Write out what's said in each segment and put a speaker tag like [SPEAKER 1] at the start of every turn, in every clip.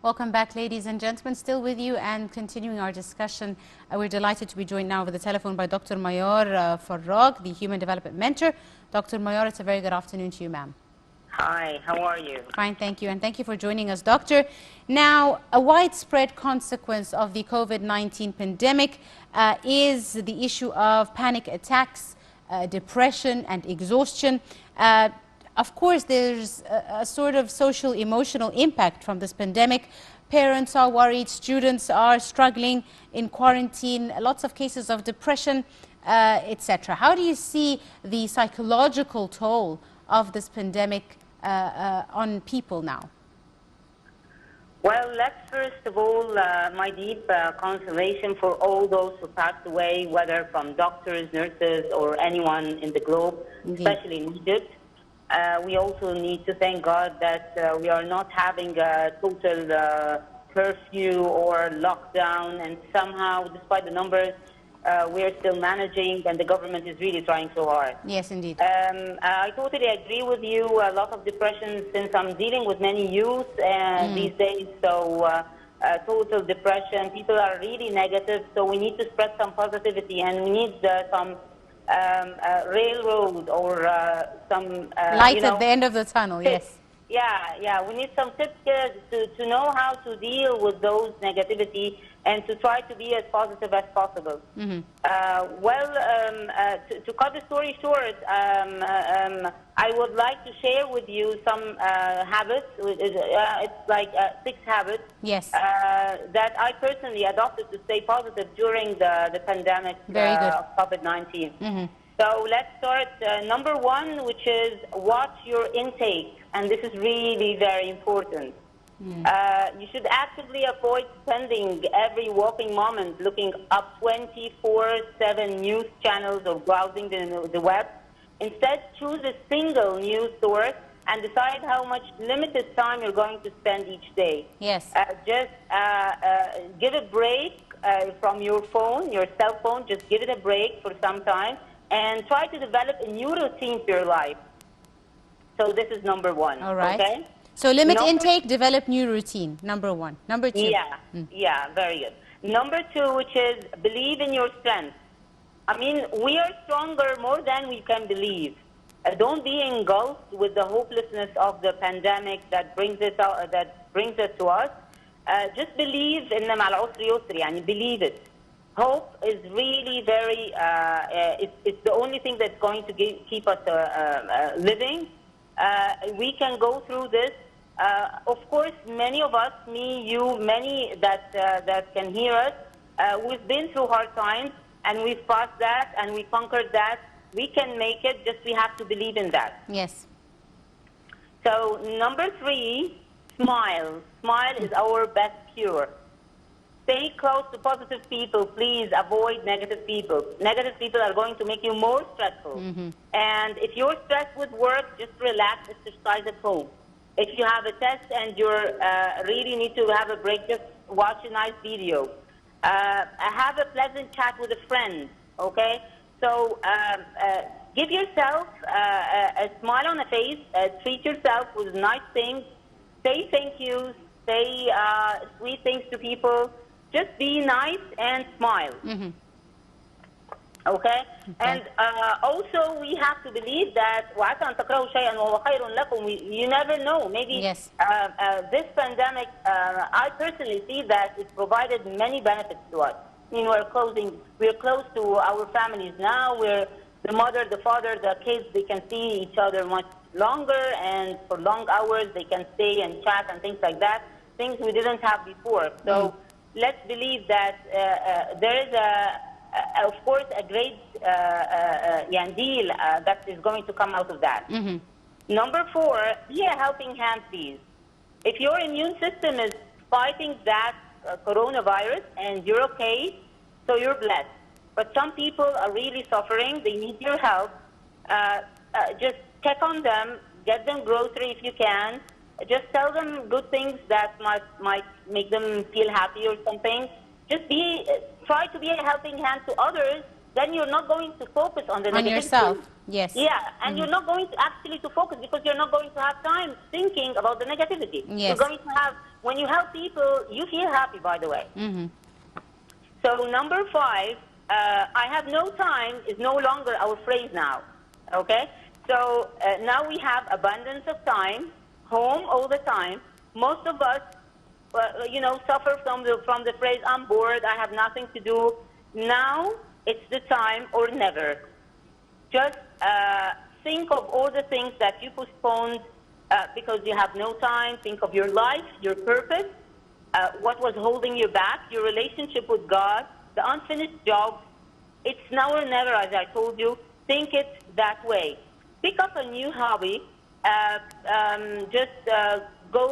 [SPEAKER 1] Welcome back, ladies and gentlemen. Still with you and continuing our discussion. We're delighted to be joined now over the telephone by Dr. Mayar Farrag, the Human Development Mentor. Dr. Mayar, it's a very good afternoon to you, ma'am.
[SPEAKER 2] Hi, how are you?
[SPEAKER 1] Fine, thank you. And thank you for joining us, Doctor. Now, a widespread consequence of the COVID-19 pandemic is the issue of panic attacks, depression and exhaustion. Of course, there's a sort of social emotional impact from this pandemic. Parents are worried, students are struggling in quarantine, lots of cases of depression, etc. How do you see the psychological toll of this pandemic on people now?
[SPEAKER 2] Well, let's first of all, my deep consolation for all those who passed away, whether from doctors, nurses, or anyone in the globe,
[SPEAKER 1] Indeed.
[SPEAKER 2] especially in Egypt. We also need to thank God that we are not having a total curfew or lockdown, and somehow, despite the numbers, we are still managing, and the government is really trying so hard.
[SPEAKER 1] Yes, indeed.
[SPEAKER 2] I totally agree with you. A lot of depression, since I'm dealing with many youth these days, so total depression. People are really negative, so we need to spread some positivity, and we need some railroad or some
[SPEAKER 1] light at the end of the tunnel.
[SPEAKER 2] tips.
[SPEAKER 1] Yes.
[SPEAKER 2] Yeah. We need some tips to know how to deal with those negativity and to try to be as positive as possible.
[SPEAKER 1] Mm-hmm.
[SPEAKER 2] To cut the story short, I would like to share with you some habits. It's like 6 habits.
[SPEAKER 1] Yes.
[SPEAKER 2] That I personally adopted to stay positive during the pandemic of COVID-19.
[SPEAKER 1] Mm-hmm.
[SPEAKER 2] So let's start. Number 1, which is watch your intake. And this is really very important. You should actively avoid spending every waking moment looking up 24/7 news channels or browsing the web. Instead, choose a single news source and decide how much limited time you're going to spend each day.
[SPEAKER 1] Yes.
[SPEAKER 2] Just give a break from your phone, your cell phone. Just give it a break for some time and try to develop a new routine for your life. So this is number 1.
[SPEAKER 1] All right.
[SPEAKER 2] Okay?
[SPEAKER 1] So limit intake, develop new routine. Number 1. Number 2.
[SPEAKER 2] Yeah, very good. Number 2, which is believe in your strength. I mean, we are stronger more than we can believe. Don't be engulfed with the hopelessness of the pandemic that brings it to us. Just believe in مع العسر يسر. يعني believe it. Hope is really very. It's the only thing that's going to keep us living. We can go through this. Of course, many of us, me, you, many that can hear us, we've been through hard times, and we've passed that, and we conquered that. We can make it, just we have to believe in that.
[SPEAKER 1] Yes.
[SPEAKER 2] So number 3, smile. Smile is our best cure. Stay close to positive people. Please avoid negative people. Negative people are going to make you more stressful.
[SPEAKER 1] Mm-hmm.
[SPEAKER 2] And if you're stressed with work, just relax, exercise at home. If you have a test and you're really need to have a break, just watch a nice video. Have a pleasant chat with a friend, okay? So give yourself a smile on the face. Treat yourself with nice things. Say thank you. Say sweet things to people. Just be nice and smile.
[SPEAKER 1] Mm-hmm.
[SPEAKER 2] Okay? And also we have to believe that وَعَسَىٰ أَن تَكْرَهُوا شَيْئًا وَهُوَ خَيْرٌ لَكُمْ. You never know. Maybe
[SPEAKER 1] yes.
[SPEAKER 2] This pandemic, I personally see that it provided many benefits to us. I mean, we're close to our families now. The mother, the father, the kids, they can see each other much longer, and for long hours they can stay and chat and things like that. Things we didn't have before. So let's believe that there is of course, a great deal that is going to come out of that.
[SPEAKER 1] Mm-hmm.
[SPEAKER 2] Number 4, be a helping hand, please. If your immune system is fighting that coronavirus and you're okay, so you're blessed. But some people are really suffering. They need your help. Just check on them. Get them grocery if you can. Just tell them good things that might make them feel happy or something. Just try to be a helping hand to others then you're not going to focus on the negativity.
[SPEAKER 1] On yourself, yes.
[SPEAKER 2] Yeah, and you're not going to actually to focus because you're not going to have time thinking about the negativity.
[SPEAKER 1] Yes.
[SPEAKER 2] You're going to have, when you help people, you feel happy, by the way. So number 5, I have no time is no longer our phrase now, okay? So now we have abundance of time, home all the time. Most of us, you know, suffer from the phrase, I'm bored, I have nothing to do. Now it's the time or never. Just think of all the things that you postponed because you have no time. Think of your life, your purpose, what was holding you back, your relationship with God, the unfinished job. It's now or never, as I told you. Think it that way. Pick up a new hobby. Go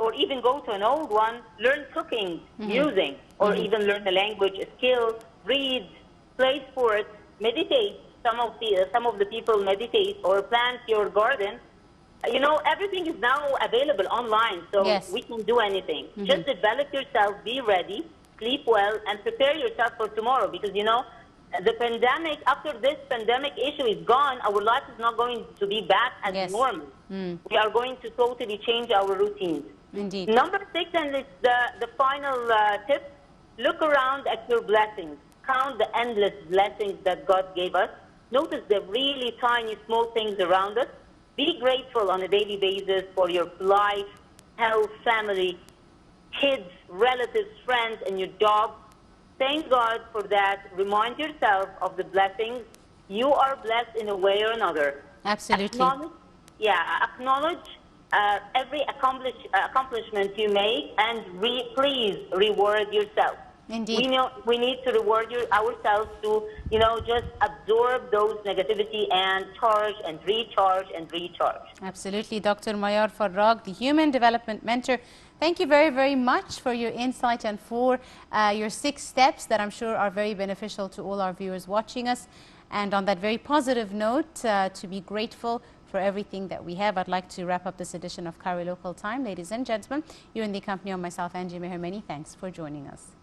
[SPEAKER 2] or even go to an old one. Learn cooking, music, or even learn a language, a skill. Read, play sports, meditate. Some of the people meditate or plant your garden. You know, everything is now available online, so we can do anything. Just develop yourself, be ready, sleep well, and prepare yourself for tomorrow. Because, you know, the pandemic, after this pandemic issue is gone, our life is not going to be back as normal. We are going to totally change our routines.
[SPEAKER 1] Indeed.
[SPEAKER 2] Number 6, and it's the final tip, look around at your blessings. Count the endless blessings that God gave us. Notice the really tiny, small things around us. Be grateful on a daily basis for your life, health, family, kids, relatives, friends, and your job. Thank God for that. Remind yourself of the blessings. You are blessed in a way or another.
[SPEAKER 1] Absolutely.
[SPEAKER 2] Acknowledge every accomplishment you make, and please reward yourself.
[SPEAKER 1] Indeed.
[SPEAKER 2] We need to reward ourselves to, you know, just absorb those negativity and charge and recharge and recharge.
[SPEAKER 1] Absolutely. Dr. Mayar Farrag, the Human Development Mentor. Thank you very, very much for your insight and for your 6 steps that I'm sure are very beneficial to all our viewers watching us. And on that very positive note, to be grateful for everything that we have, I'd like to wrap up this edition of Cairo Local Time. Ladies and gentlemen, you're in the company of myself, Angie Meher. Many thanks for joining us.